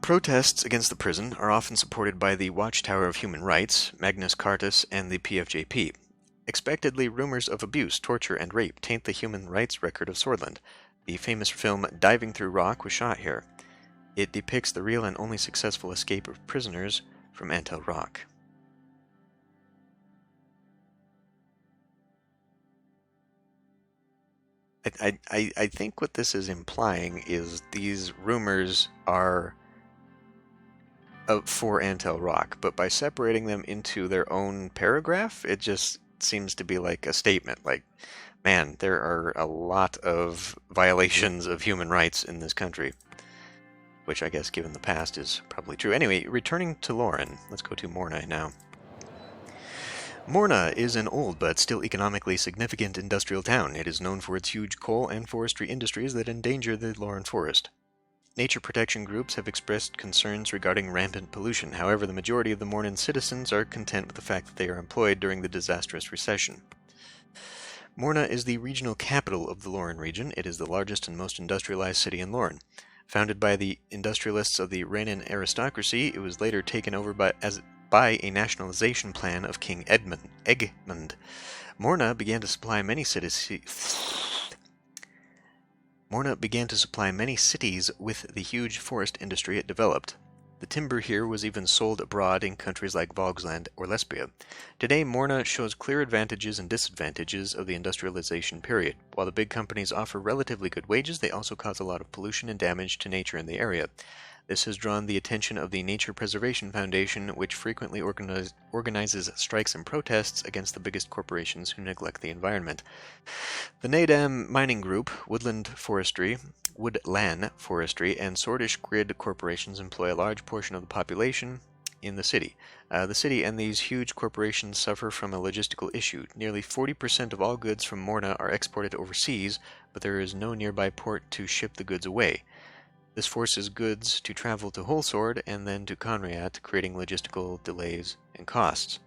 Protests against the prison are often supported by the Watchtower of Human Rights, Magnus Cartus, and the PFJP. Expectedly, rumors of abuse, torture, and rape taint the human rights record of Sordland. The famous film Diving Through Rock was shot here. It depicts the real and only successful escape of prisoners from Antel Rock. I think what this is implying is these rumors are for Antel Rock, but by separating them into their own paragraph, it just seems to be like a statement, like, man, there are a lot of violations of human rights in this country, which I guess, given the past, is probably true. Anyway, returning to Lauren, let's go to Morna now. Morna is an old but still economically significant industrial town. It is known for its huge coal and forestry industries that endanger the Lauren forest. Nature protection groups have expressed concerns regarding rampant pollution. However, the majority of the Mornan citizens are content with the fact that they are employed during the disastrous recession. Morna is the regional capital of the Lauren region. It is the largest and most industrialized city in Lauren. Founded by the industrialists of the Rhénan aristocracy, it was later taken over by a nationalization plan of King Egmund. Morna began to supply many cities with the huge forest industry it developed. The timber here was even sold abroad in countries like Volksland or Lesbia. Today, Morna shows clear advantages and disadvantages of the industrialization period. While the big companies offer relatively good wages, they also cause a lot of pollution and damage to nature in the area. This has drawn the attention of the Nature Preservation Foundation, which frequently organizes strikes and protests against the biggest corporations who neglect the environment. The Nadam Mining Group, Woodland Forestry, and Sordish Grid corporations employ a large portion of the population in the city. The city and these huge corporations suffer from a logistical issue. Nearly 40% of all goods from Morna are exported overseas, but there is no nearby port to ship the goods away. This forces goods to travel to Holsord and then to Conriat, creating logistical delays and costs.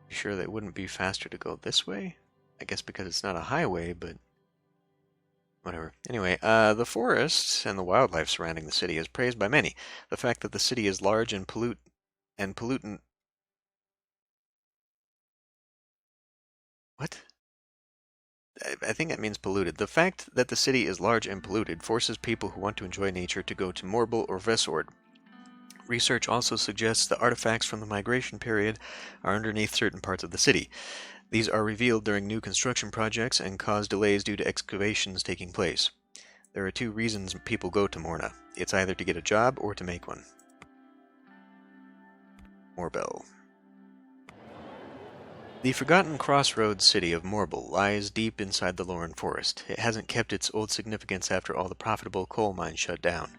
You sure that it wouldn't be faster to go this way? I guess because it's not a highway, but whatever. Anyway, the forests and the wildlife surrounding the city is praised by many. The fact that the city is large and pollutant. What? I think that means polluted. The fact that the city is large and polluted forces people who want to enjoy nature to go to Morbel or Vesord. Research also suggests that artifacts from the migration period are underneath certain parts of the city. These are revealed during new construction projects and cause delays due to excavations taking place. There are two reasons people go to Morna. It's either to get a job or to make one. Morbel. The forgotten crossroads city of Morbel lies deep inside the Loren Forest. It hasn't kept its old significance after all the profitable coal mines shut down.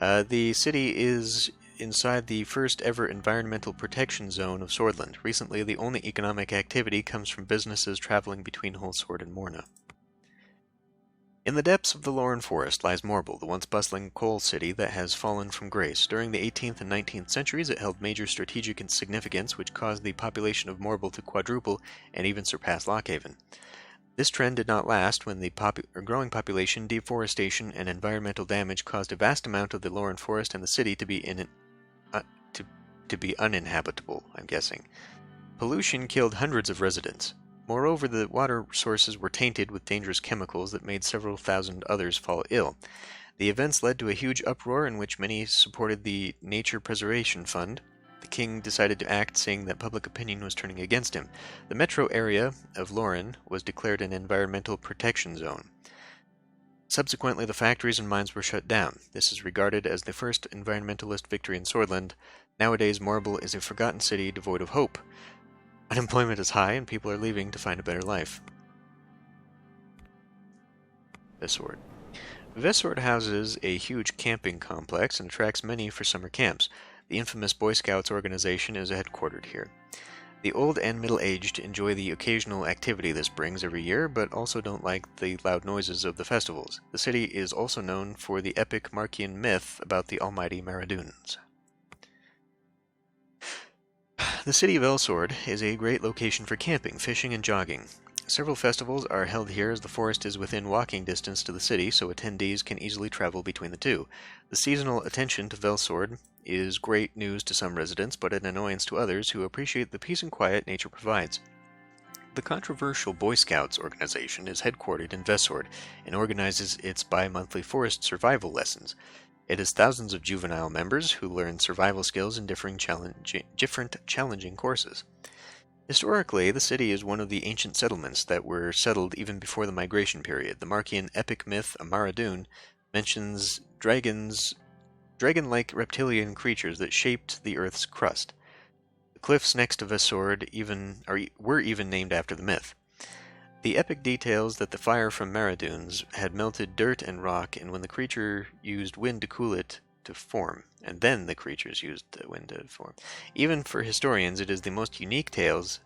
The city is inside the first ever environmental protection zone of Sordland. Recently, the only economic activity comes from businesses traveling between Holsword and Morna. In the depths of the Loren Forest lies Morbel, the once bustling coal city that has fallen from grace. During the 18th and 19th centuries, it held major strategic significance, which caused the population of Morbel to quadruple and even surpass Lockhaven. This trend did not last when the growing population, deforestation, and environmental damage caused a vast amount of the Loren Forest and the city to be uninhabitable, I'm guessing. Pollution killed hundreds of residents. Moreover, the water sources were tainted with dangerous chemicals that made several thousand others fall ill. The events led to a huge uproar in which many supported the Nature Preservation Fund. The king decided to act, saying that public opinion was turning against him. The metro area of Loren was declared an environmental protection zone. Subsequently, the factories and mines were shut down. This is regarded as the first environmentalist victory in Sordland. Nowadays, Morbel is a forgotten city devoid of hope. Unemployment is high, and people are leaving to find a better life. Vesord. Vesord houses a huge camping complex and attracts many for summer camps. The infamous Boy Scouts organization is headquartered here. The old and middle-aged enjoy the occasional activity this brings every year, but also don't like the loud noises of the festivals. The city is also known for the epic Markian myth about the almighty Maraduns. The city of Elsord is a great location for camping, fishing, and jogging. Several festivals are held here as the forest is within walking distance to the city, so attendees can easily travel between the two. The seasonal attention to Velsord is great news to some residents, but an annoyance to others who appreciate the peace and quiet nature provides. The controversial Boy Scouts organization is headquartered in Vesord and organizes its bi-monthly forest survival lessons. It has thousands of juvenile members who learn survival skills in different challenging courses. Historically, the city is one of the ancient settlements that were settled even before the migration period. The Markian epic myth Amaradun mentions dragon-like reptilian creatures that shaped the Earth's crust. The cliffs next to Vesord were even named after the myth. The epic details that the fire from Maraduns had melted dirt and rock, and when the creature used wind to cool it to form, and then the creatures used the wind to form. Even for historians, it is the most unique tale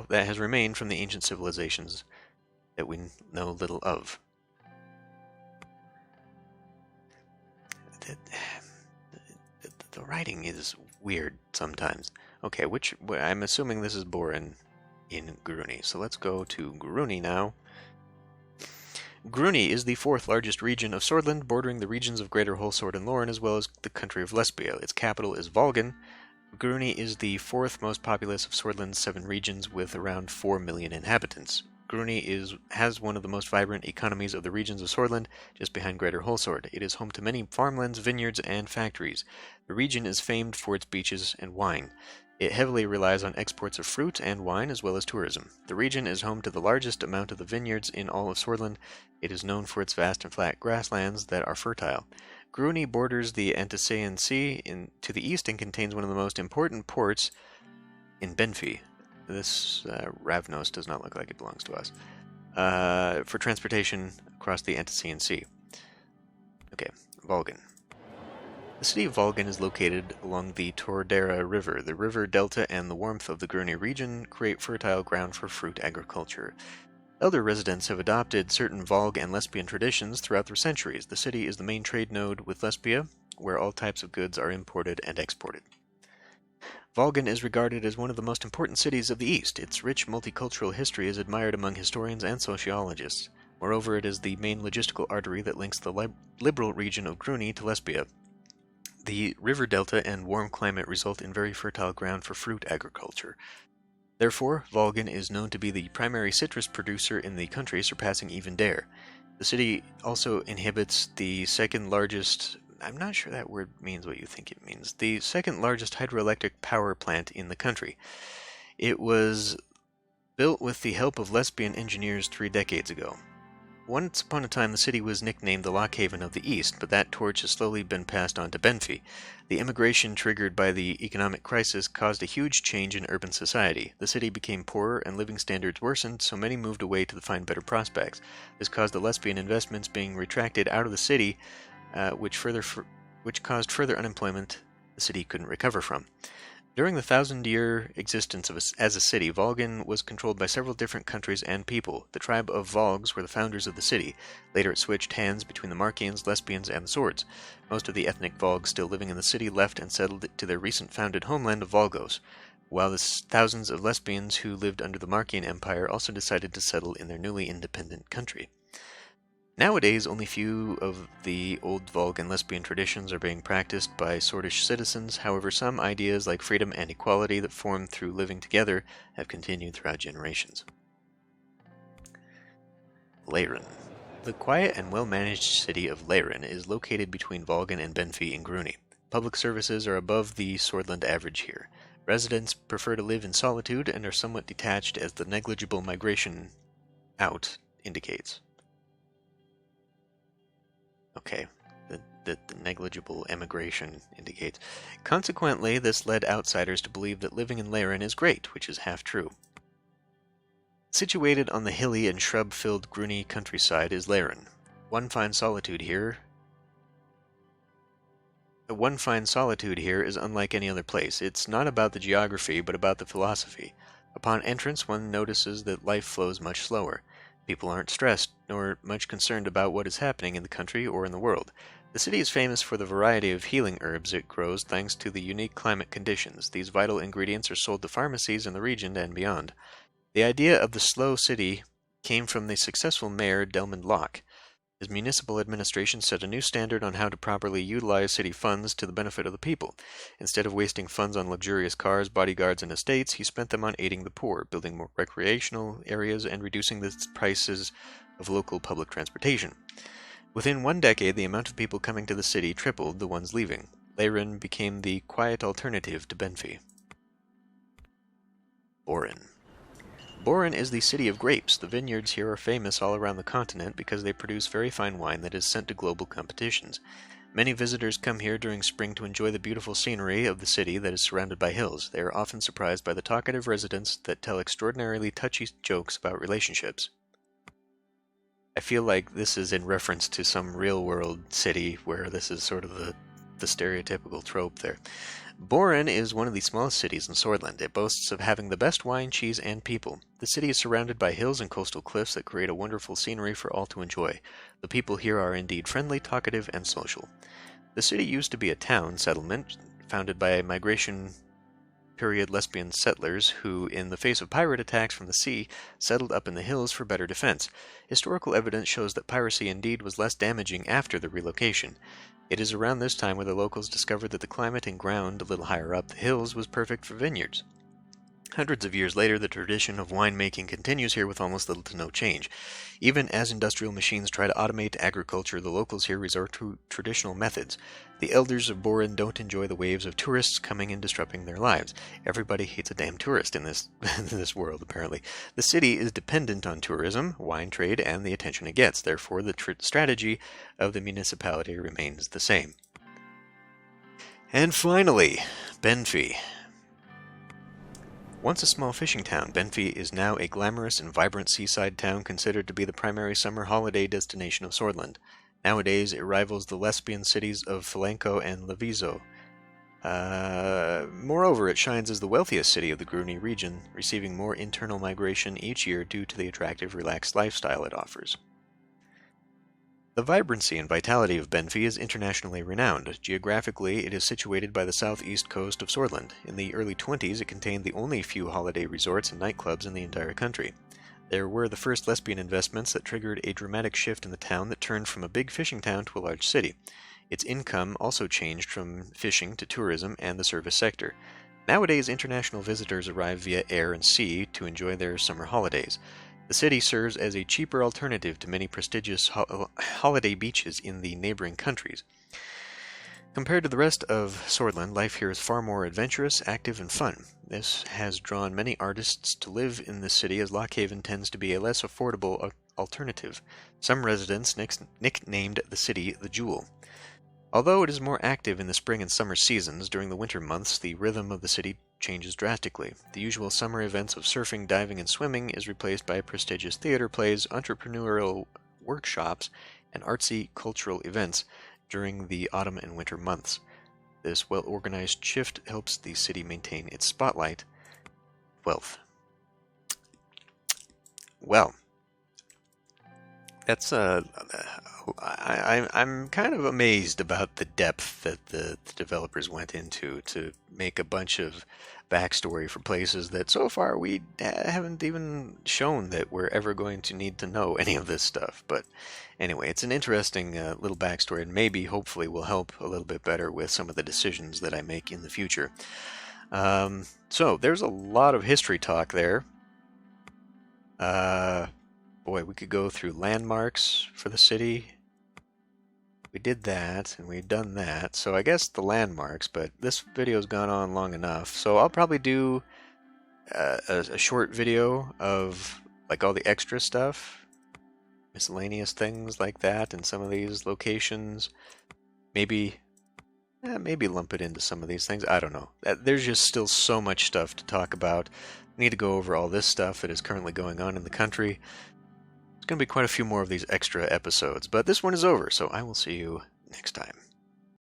that has remained from the ancient civilizations that we know little of. The writing is weird sometimes. Okay, I'm assuming this is Boren in Gruni. So let's go to Gruni now. Gruni is the fourth largest region of Sordland, bordering the regions of Greater Holsword and Loren, as well as the country of Lesbia. Its capital is Volgan. Gruni is the fourth most populous of Sordland's 7 regions, with around 4 million inhabitants. Gruni has one of the most vibrant economies of the regions of Sordland, just behind Greater Holsword. It is home to many farmlands, vineyards, and factories. The region is famed for its beaches and wine. It heavily relies on exports of fruit and wine, as well as tourism. The region is home to the largest amount of the vineyards in all of Sordland. It is known for its vast and flat grasslands that are fertile. Gruni borders the Antisaean Sea to the east and contains one of the most important ports in Benfi. This Ravnos does not look like it belongs to us. For transportation across the Antisaean Sea. Okay, Volgan. The city of Volgan is located along the Tordera River. The river delta and the warmth of the Gruni region create fertile ground for fruit agriculture. Elder residents have adopted certain Volg and Lesbian traditions throughout the centuries. The city is the main trade node with Lesbia, where all types of goods are imported and exported. Volgan is regarded as one of the most important cities of the East. Its rich multicultural history is admired among historians and sociologists. Moreover, it is the main logistical artery that links the liberal region of Gruni to Lesbia. The river delta and warm climate result in very fertile ground for fruit agriculture. Therefore, Volgan is known to be the primary citrus producer in the country, surpassing even Dare. The city also inhabits the second largest I'm not sure that word means what you think it means. The second largest hydroelectric power plant in the country. It was built with the help of lesbian engineers 3 decades ago. Once upon a time, the city was nicknamed the Lock Haven of the East, but that torch has slowly been passed on to Benfey. The immigration triggered by the economic crisis caused a huge change in urban society. The city became poorer and living standards worsened, so many moved away to find better prospects. This caused the lesbian investments being retracted out of the city, which caused further unemployment the city couldn't recover from. During the 1,000-year existence as a city, Volgan was controlled by several different countries and people. The tribe of Volgs were the founders of the city. Later it switched hands between the Markians, Lesbians, and the Swords. Most of the ethnic Volgs still living in the city left and settled to their recent founded homeland of Volgos, while the thousands of Lesbians who lived under the Markian Empire also decided to settle in their newly independent country. Nowadays, only few of the old Volgan lesbian traditions are being practiced by Swordish citizens. However, some ideas like freedom and equality that formed through living together have continued throughout generations. Leirin. The quiet and well-managed city of Leirin is located between Volgan and Benfey in Gruni. Public services are above the Sordland average here. Residents prefer to live in solitude and are somewhat detached, as the negligible migration out indicates. Okay, the negligible emigration indicates. Consequently, this led outsiders to believe that living in Leirin is great, which is half true. Situated on the hilly and shrub-filled Gruni countryside is Leirin. One finds solitude here is unlike any other place. It's not about the geography, but about the philosophy. Upon entrance, one notices that life flows much slower. People aren't stressed, nor much concerned about what is happening in the country or in the world. The city is famous for the variety of healing herbs it grows thanks to the unique climate conditions. These vital ingredients are sold to pharmacies in the region and beyond. The idea of the slow city came from the successful mayor Delmond Locke. His municipal administration set a new standard on how to properly utilize city funds to the benefit of the people. Instead of wasting funds on luxurious cars, bodyguards, and estates, he spent them on aiding the poor, building more recreational areas, and reducing the prices of local public transportation. Within 1 decade, the amount of people coming to the city tripled the ones leaving. Leirin became the quiet alternative to Benfey. Borin. Borin is the city of grapes. The vineyards here are famous all around the continent because they produce very fine wine that is sent to global competitions. Many visitors come here during spring to enjoy the beautiful scenery of the city that is surrounded by hills. They are often surprised by the talkative residents that tell extraordinarily touchy jokes about relationships. I feel like this is in reference to some real-world city where this is sort of the stereotypical trope there. Borin is one of the smallest cities in Sordland. It boasts of having the best wine, cheese, and people. The city is surrounded by hills and coastal cliffs that create a wonderful scenery for all to enjoy. The people here are indeed friendly, talkative, and social. The city used to be a town settlement founded by migration period lesbian settlers who, in the face of pirate attacks from the sea, settled up in the hills for better defense. Historical evidence shows that piracy indeed was less damaging after the relocation. It is around this time where the locals discovered that the climate and ground a little higher up the hills was perfect for vineyards. Hundreds of years later, the tradition of winemaking continues here with almost little to no change. Even as industrial machines try to automate agriculture, the locals here resort to traditional methods. The elders of Borin don't enjoy the waves of tourists coming and disrupting their lives. Everybody hates a damn tourist in this world, apparently. The city is dependent on tourism, wine trade, and the attention it gets. Therefore, the strategy of the municipality remains the same. And finally, Benfey. Once a small fishing town, Benfey is now a glamorous and vibrant seaside town considered to be the primary summer holiday destination of Sordland. Nowadays, it rivals the lesbian cities of Falanco and Leviso. Moreover, it shines as the wealthiest city of the Gruni region, receiving more internal migration each year due to the attractive, relaxed lifestyle it offers. The vibrancy and vitality of Benfey is internationally renowned. Geographically, it is situated by the southeast coast of Sordland. In the early 20s, it contained the only few holiday resorts and nightclubs in the entire country. There were the first lesbian investments that triggered a dramatic shift in the town that turned from a big fishing town to a large city. Its income also changed from fishing to tourism and the service sector. Nowadays, international visitors arrive via air and sea to enjoy their summer holidays. The city serves as a cheaper alternative to many prestigious holiday beaches in the neighboring countries. Compared to the rest of Sordland, life here is far more adventurous, active, and fun. This has drawn many artists to live in the city, as Lockhaven tends to be a less affordable alternative. Some residents nicknamed the city the Jewel. Although it is more active in the spring and summer seasons, during the winter months the rhythm of the city changes drastically. The usual summer events of surfing, diving, and swimming is replaced by prestigious theater plays, entrepreneurial workshops, and artsy cultural events during the autumn and winter months. This well-organized shift helps the city maintain its spotlight. Wealth. Well, that's I'm kind of amazed about the depth that the developers went into to make a bunch of backstory for places that so far we haven't even shown that we're ever going to need to know any of this stuff. But anyway, it's an interesting little backstory, and maybe, hopefully, will help a little bit better with some of the decisions that I make in the future. So there's a lot of history talk there. Boy, we could go through landmarks for the city. We did that, and we've done that. So I guess the landmarks, but this video's gone on long enough. So I'll probably do a short video of like all the extra stuff, miscellaneous things like that in some of these locations. Maybe lump it into some of these things. I don't know. There's just still so much stuff to talk about. I need to go over all this stuff that is currently going on in the country. There's going to be quite a few more of these extra episodes, but this one is over, so I will see you next time.